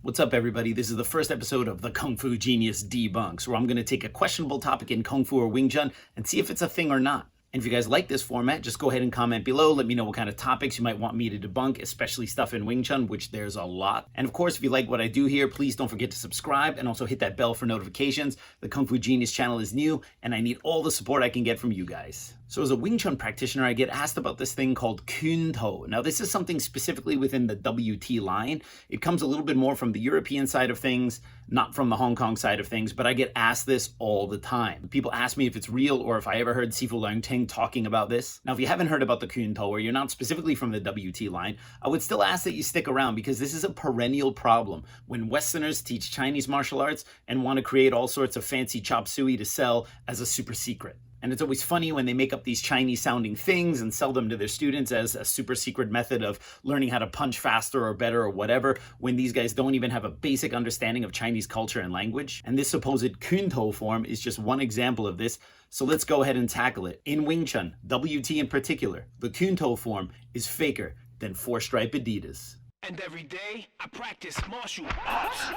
What's up, everybody? This is the first episode of the Kung Fu Genius Debunks, where I'm going to take a questionable topic in Kung Fu or Wing Tsun and see if it's a thing or not. And if you guys like this format, just go ahead and comment below. Let me know what kind of topics you might want me to debunk, especially stuff in Wing Tsun, which there's a lot. And of course, if you like what I do here, please don't forget to subscribe and also hit that bell for notifications. The Kung Fu Genius channel is new, and I need all the support I can get from you guys. So as a Wing Tsun practitioner, I get asked about this thing called Kuen To. Now, this is something specifically within the WT line. It comes a little bit more from the European side of things, not from the Hong Kong side of things, but I get asked this all the time. People ask me if it's real or if I ever heard Sifu Leung Ting talking about this. Now, if you haven't heard about the Kuen To or you're not specifically from the WT line, I would still ask that you stick around because this is a perennial problem when Westerners teach Chinese martial arts and want to create all sorts of fancy chop suey to sell as a super secret. And it's always funny when they make up these Chinese sounding things and sell them to their students as a super secret method of learning how to punch faster or better or whatever, when these guys don't even have a basic understanding of Chinese culture and language. And this supposed Kuen To form is just one example of this. So let's go ahead and tackle it. In Wing Tsun, WT in particular, the Kuen To form is faker than four-stripe Adidas. And every day I practice martial arts.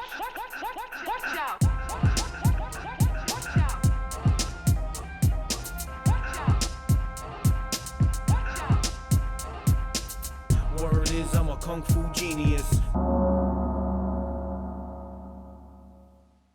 Watch out! Word is I'm a kung fu genius.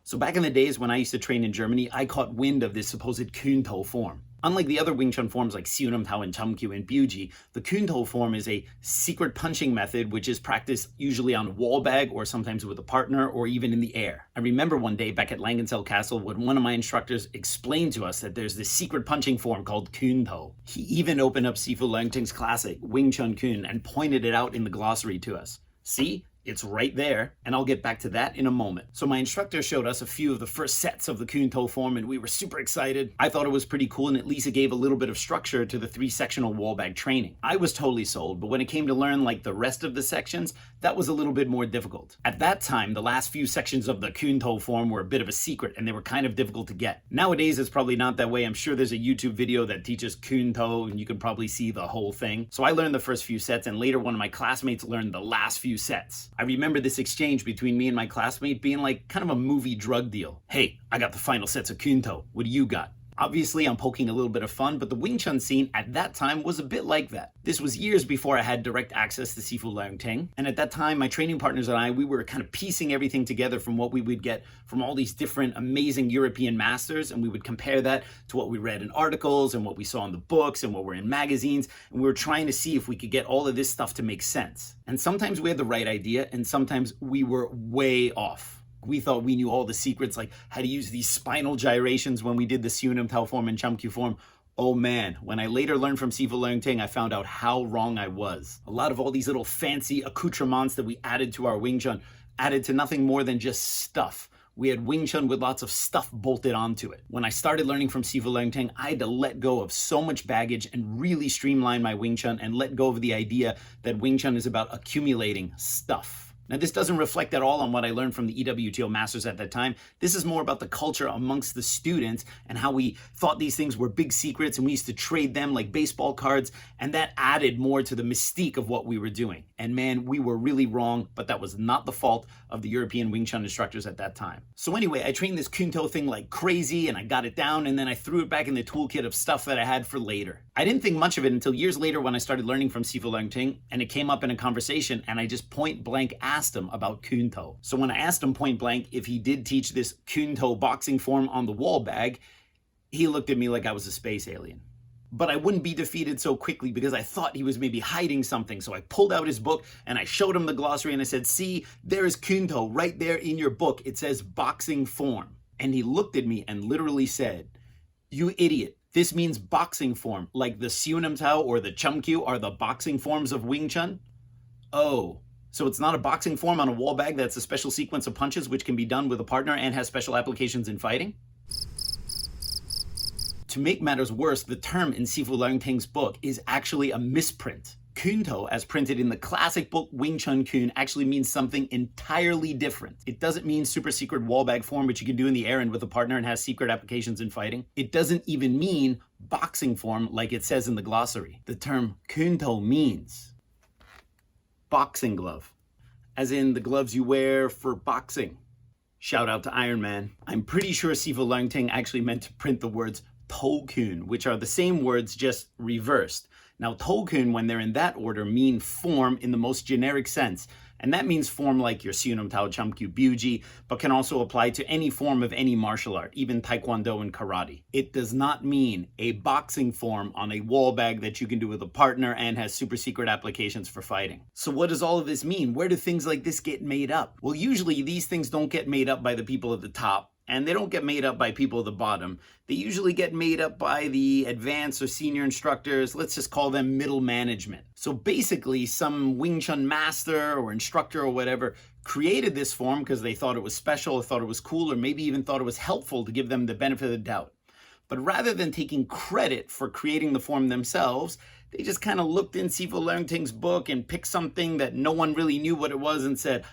So back in the days when I used to train in Germany, I caught wind of this supposed Kuen To form. Unlike the other Wing Tsun forms like Sifu Leung Ting and Chumkyu and Buji, the Kuen To form is a secret punching method which is practiced usually on a wall bag or sometimes with a partner or even in the air. I remember one day back at Langenfeld Castle when one of my instructors explained to us that there's this secret punching form called Kuen To. He even opened up Sifu Leung Ting's classic, Wing Tsun Kuen, and pointed it out in the glossary to us. See? It's right there, and I'll get back to that in a moment. So my instructor showed us a few of the first sets of the Kuen To form, and we were super excited. I thought it was pretty cool, and at least it gave a little bit of structure to the three-sectional wall bag training. I was totally sold, but when it came to learn like the rest of the sections, that was a little bit more difficult. At that time, the last few sections of the Kuen To form were a bit of a secret, and they were kind of difficult to get. Nowadays, it's probably not that way. I'm sure there's a YouTube video that teaches Kuen To, and you can probably see the whole thing. So I learned the first few sets, and later one of my classmates learned the last few sets. I remember this exchange between me and my classmate being like kind of a movie drug deal. Hey, I got the final sets of Kuen To. What do you got? Obviously, I'm poking a little bit of fun, but the Wing Tsun scene at that time was a bit like that. This was years before I had direct access to Sifu Leung Ting, and at that time, my training partners and I, we were kind of piecing everything together from what we would get from all these different amazing European masters, and we would compare that to what we read in articles and what we saw in the books and what were in magazines, and we were trying to see if we could get all of this stuff to make sense. And sometimes we had the right idea, and sometimes we were way off. We thought we knew all the secrets, like how to use these spinal gyrations when we did the Sifu Leung Ting form and Chumkyu form. Oh man, when I later learned from Sifu Leung Ting, I found out how wrong I was. A lot of all these little fancy accoutrements that we added to our Wing Tsun added to nothing more than just stuff. We had Wing Tsun with lots of stuff bolted onto it. When I started learning from Sifu Leung Ting, I had to let go of so much baggage and really streamline my Wing Tsun and let go of the idea that Wing Tsun is about accumulating stuff. Now, this doesn't reflect at all on what I learned from the EWTO masters at that time. This is more about the culture amongst the students and how we thought these things were big secrets and we used to trade them like baseball cards, and that added more to the mystique of what we were doing. And man, we were really wrong, but that was not the fault of the European Wing Tsun instructors at that time. So anyway, I trained this Kuen To thing like crazy and I got it down, and then I threw it back in the toolkit of stuff that I had for later. I didn't think much of it until years later when I started learning from Sifu Leung Ting, and it came up in a conversation and I just point blank asked him about Kuen To. So when I asked him point blank if he did teach this Kuen To boxing form on the wall bag, he looked at me like I was a space alien. But I wouldn't be defeated so quickly because I thought he was maybe hiding something. So I pulled out his book and I showed him the glossary and I said, see, there is Kuen To right there in your book. It says boxing form. And he looked at me and literally said, you idiot. This means boxing form, like the Sifu Leung Ting or the Chumkyu are the boxing forms of Wing Tsun? Oh, so it's not a boxing form on a wall bag that's a special sequence of punches which can be done with a partner and has special applications in fighting? To make matters worse, the term in Sifu Leung Ting's book is actually a misprint. Kuen To, as printed in the classic book Wing Tsun Kuen, actually means something entirely different. It doesn't mean super secret wall bag form, which you can do in the air and with a partner and has secret applications in fighting. It doesn't even mean boxing form like it says in the glossary. The term Kuen To means boxing glove. as in the gloves you wear for boxing. Shout out to Iron Man. I'm pretty sure Sifu Leung Ting actually meant to print the words touted, which are the same words just reversed. Now, touted, when they're in that order, mean form in the most generic sense. And that means form like your Siunam Tao Chamkyu Byuji, but can also apply to any form of any martial art, even Taekwondo and Karate. It does not mean a boxing form on a wall bag that you can do with a partner and has super secret applications for fighting. So what does all of this mean? Where do things like this get made up? Well, usually these things don't get made up by the people at the top, and they don't get made up by people at the bottom. They usually get made up by the advanced or senior instructors. Let's just call them middle management. So basically, some Wing Chun master or instructor or whatever created this form because they thought it was special, or thought it was cool, or maybe even thought it was helpful to give them the benefit of the doubt. But rather than taking credit for creating the form themselves, they just kind of looked in Sifu Leung Ting's book and picked something that no one really knew what it was and said,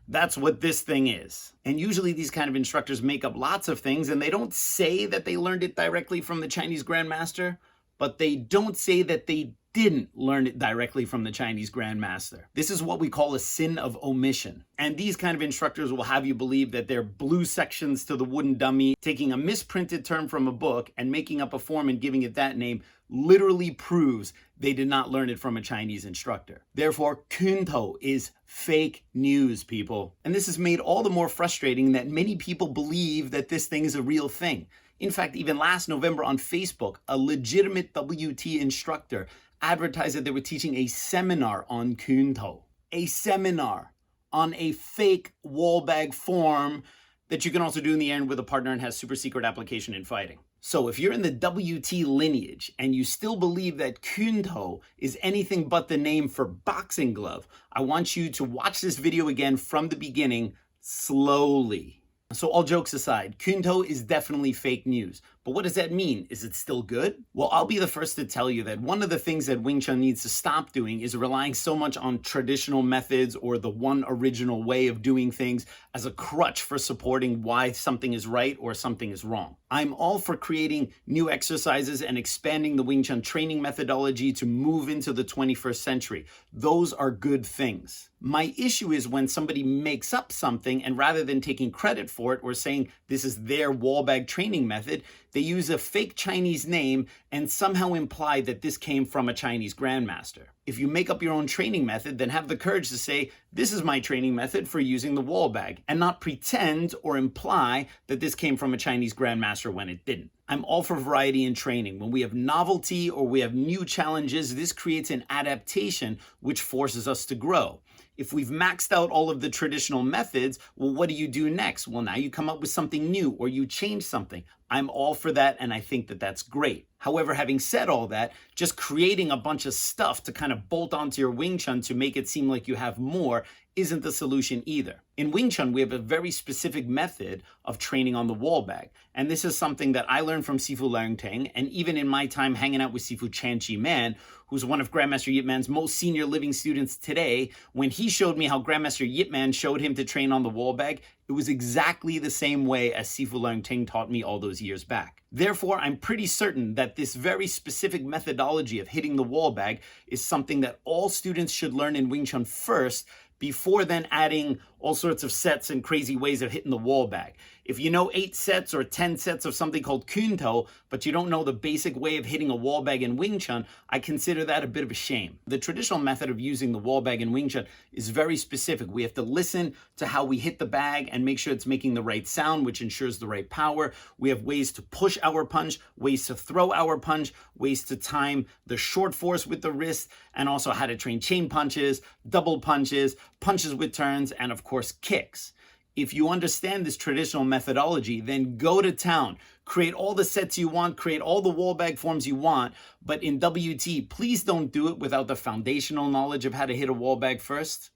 that's what this thing is. And usually these kind of instructors make up lots of things, and they don't say that they learned it directly from the Chinese grandmaster, but they don't say that they didn't learn it directly from the Chinese grandmaster. This is what we call a sin of omission. And these kind of instructors will have you believe that they're blue sections to the wooden dummy, taking a misprinted term from a book and making up a form and giving it that name literally proves they did not learn it from a Chinese instructor. Therefore, Kuen To is fake news, people. And this is made all the more frustrating that many people believe that this thing is a real thing. In fact, even last November on Facebook, a legitimate WT instructor advertised that they were teaching a seminar on Kuen To. A seminar on a fake wall bag form that you can also do in the end with a partner and has super secret application in fighting. So if you're in the WT lineage and you still believe that Kuen To is anything but the name for boxing glove, I want you to watch this video again from the beginning slowly. So all jokes aside, Kuen To is definitely fake news. But what does that mean? Is it still good? Well, I'll be the first to tell you that one of the things that Wing Chun needs to stop doing is relying so much on traditional methods or the one original way of doing things as a crutch for supporting why something is right or something is wrong. I'm all for creating new exercises and expanding the Wing Chun training methodology to move into the 21st century. Those are good things. My issue is when somebody makes up something and rather than taking credit for it or saying this is their wall bag training method, they use a fake Chinese name and somehow imply that this came from a Chinese grandmaster. If you make up your own training method, then have the courage to say, this is my training method for using the wall bag, and not pretend or imply that this came from a Chinese grandmaster when it didn't. I'm all for variety in training. When we have novelty or we have new challenges, this creates an adaptation which forces us to grow. If we've maxed out all of the traditional methods, well, what do you do next? Well, now you come up with something new or you change something. I'm all for that, and I think that that's great. However, having said all that, just creating a bunch of stuff to kind of bolt onto your Wing Chun to make it seem like you have more isn't the solution either. In Wing Chun, we have a very specific method of training on the wall bag. And this is something that I learned from Sifu Leung Ting, and even in my time hanging out with Sifu Chan Chi Man, who's one of Grandmaster Yip Man's most senior living students today, when he showed me how Grandmaster Yip Man showed him to train on the wall bag, it was exactly the same way as Sifu Leung Ting taught me all those years back. Therefore, I'm pretty certain that this very specific methodology of hitting the wall bag is something that all students should learn in Wing Chun first, before then adding all sorts of sets and crazy ways of hitting the wall bag. If you know 8 sets or 10 sets of something called Kuen To, but you don't know the basic way of hitting a wall bag in Wing Chun, I consider that a bit of a shame. The traditional method of using the wall bag in Wing Chun is very specific. We have to listen to how we hit the bag and make sure it's making the right sound, which ensures the right power. We have ways to push our punch, ways to throw our punch, ways to time the short force with the wrist, and also how to train chain punches, double punches, punches with turns, and of course kicks. If you understand this traditional methodology, then go to town, create all the sets you want, create all the wall bag forms you want, but in WT, please don't do it without the foundational knowledge of how to hit a wall bag first.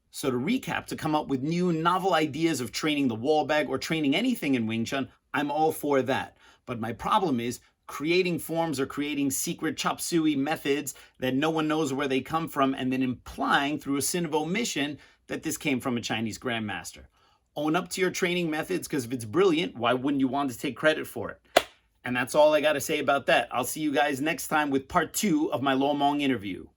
So to recap, to come up with new novel ideas of training the wall bag or training anything in Wing Chun, I'm all for that. But my problem is creating forms or creating secret chop suey methods that no one knows where they come from and then implying through a sin of omission that this came from a Chinese grandmaster. Own up to your training methods, because if it's brilliant, why wouldn't you want to take credit for it? And that's all I got to say about that. I'll see you guys next time with part 2 of my Lo Mong interview.